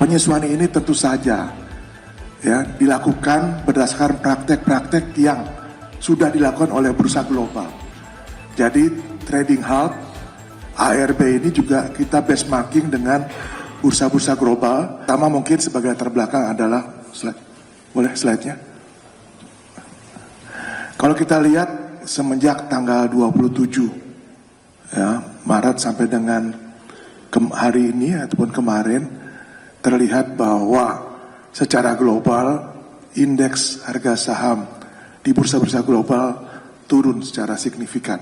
Penyesuaian ini tentu saja ya dilakukan berdasarkan praktek-praktek yang sudah dilakukan oleh bursa global. Jadi trading halt ARB ini juga kita benchmarking dengan bursa-bursa global. Pertama mungkin sebagai terbelakang adalah boleh slide-nya. Kalau kita lihat semenjak tanggal 27 ya, Maret sampai dengan hari ini ataupun kemarin, terlihat bahwa secara global indeks harga saham di bursa-bursa global turun secara signifikan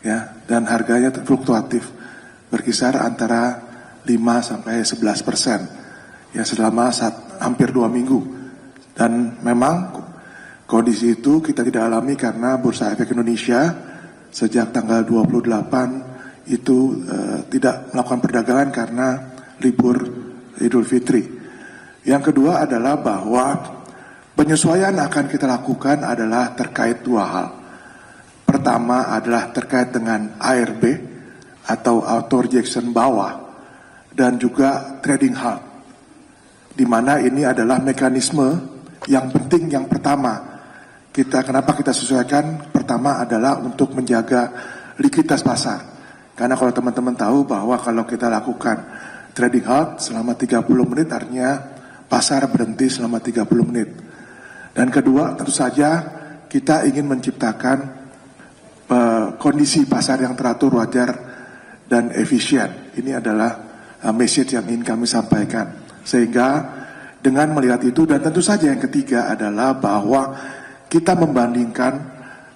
ya, dan harganya fluktuatif berkisar antara 5 sampai 11% ya selama hampir 2 minggu. Dan memang kondisi itu kita tidak alami karena Bursa Efek Indonesia sejak tanggal 28 itu tidak melakukan perdagangan karena libur Idul Fitri. Yang kedua adalah bahwa penyesuaian akan kita lakukan adalah terkait dua hal. Pertama adalah terkait dengan ARB atau auto rejection bawah dan juga trading halt, di mana ini adalah mekanisme yang penting. Yang pertama kenapa kita sesuaikan, pertama adalah untuk menjaga likuiditas pasar. Karena kalau teman-teman tahu bahwa kalau kita lakukan trading halt selama 30 menit artinya pasar berhenti selama 30 menit. Dan kedua tentu saja kita ingin menciptakan kondisi pasar yang teratur, wajar, dan efisien. Ini adalah message yang ingin kami sampaikan. Sehingga dengan melihat itu, dan tentu saja yang ketiga adalah bahwa kita membandingkan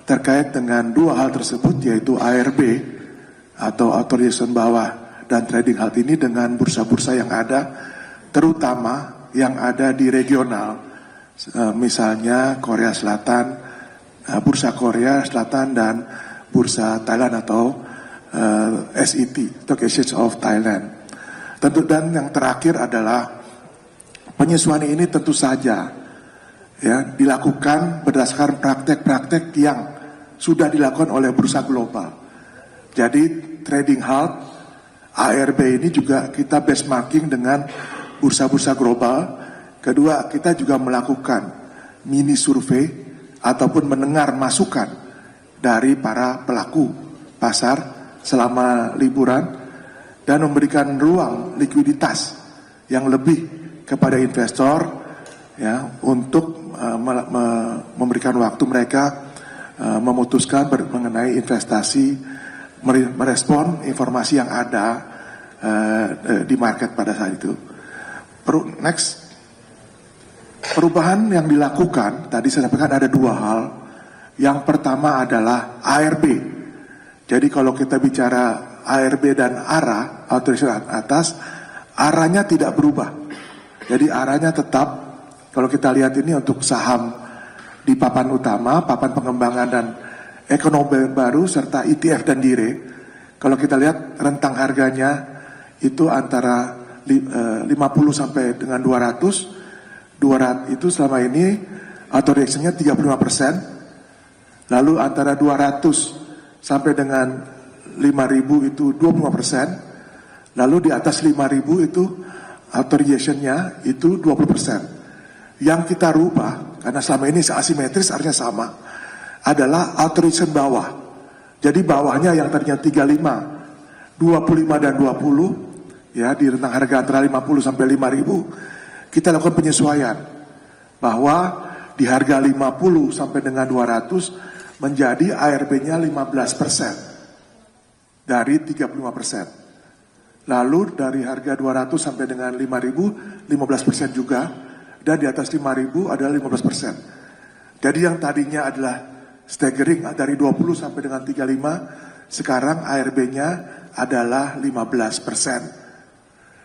terkait dengan dua hal tersebut, yaitu ARB atau authorization bawah dan trading halt ini dengan bursa-bursa yang ada, terutama yang ada di regional, misalnya Korea Selatan, bursa Korea Selatan dan bursa Thailand atau SET, Stock Exchange of Thailand. Tentu, dan yang terakhir adalah penyesuaian ini tentu saja ya dilakukan berdasarkan praktek-praktek yang sudah dilakukan oleh bursa global. Jadi trading halt ARB ini juga kita benchmarking dengan bursa-bursa global. Kedua, kita juga melakukan mini survei ataupun mendengar masukan dari para pelaku pasar selama liburan dan memberikan ruang likuiditas yang lebih kepada investor ya untuk memberikan waktu mereka memutuskan mengenai investasi, merespon informasi yang ada di market pada saat itu. Next, perubahan yang dilakukan tadi saya sampaikan ada dua hal. Yang pertama adalah ARB. Jadi kalau kita bicara ARB dan ARA, authorization atas, arahnya tidak berubah. Jadi arahnya tetap, kalau kita lihat ini untuk saham di papan utama, papan pengembangan dan ekonomi baru serta ETF dan DIRE, kalau kita lihat rentang harganya itu antara 50 sampai dengan 200 itu selama ini auto reaction-nya 35%, lalu antara 200 sampai dengan 5.000 itu 25%, lalu di atas 5.000 itu auto reaction-nya itu 20%. Yang kita rubah, karena selama ini asimetris artinya sama, adalah auto reaction bawah. Jadi bawahnya yang tadinya 35, 25 dan 20 ya di rentang harga antara 50 sampai 5.000 kita lakukan penyesuaian bahwa di harga 50 sampai dengan 200 menjadi ARB-nya 15% dari 35%. Lalu dari harga 200 sampai dengan 5.000 15% juga, dan di atas 5.000 adalah 15%. Jadi yang tadinya adalah staggering dari 20 sampai dengan 35, sekarang ARB-nya adalah 15%.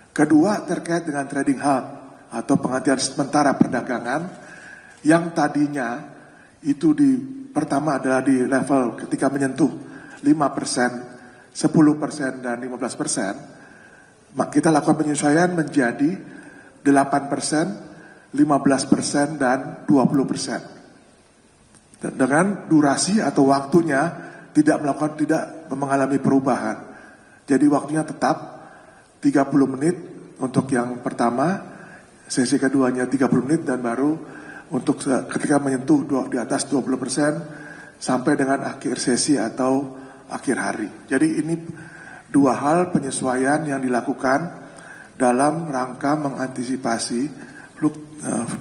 Kedua, terkait dengan trading halt atau penghentian sementara perdagangan yang tadinya itu pertama adalah di level ketika menyentuh 5%, 10% dan 15%, kita lakukan penyesuaian menjadi 8%, 15% dan 20%. Dengan durasi atau waktunya tidak mengalami perubahan. Jadi waktunya tetap 30 menit untuk yang pertama, sesi keduanya 30 menit dan baru untuk ketika menyentuh di atas 20% sampai dengan akhir sesi atau akhir hari. Jadi ini dua hal penyesuaian yang dilakukan dalam rangka mengantisipasi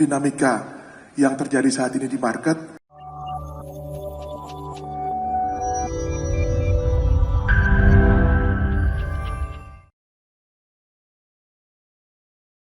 dinamika yang terjadi saat ini di market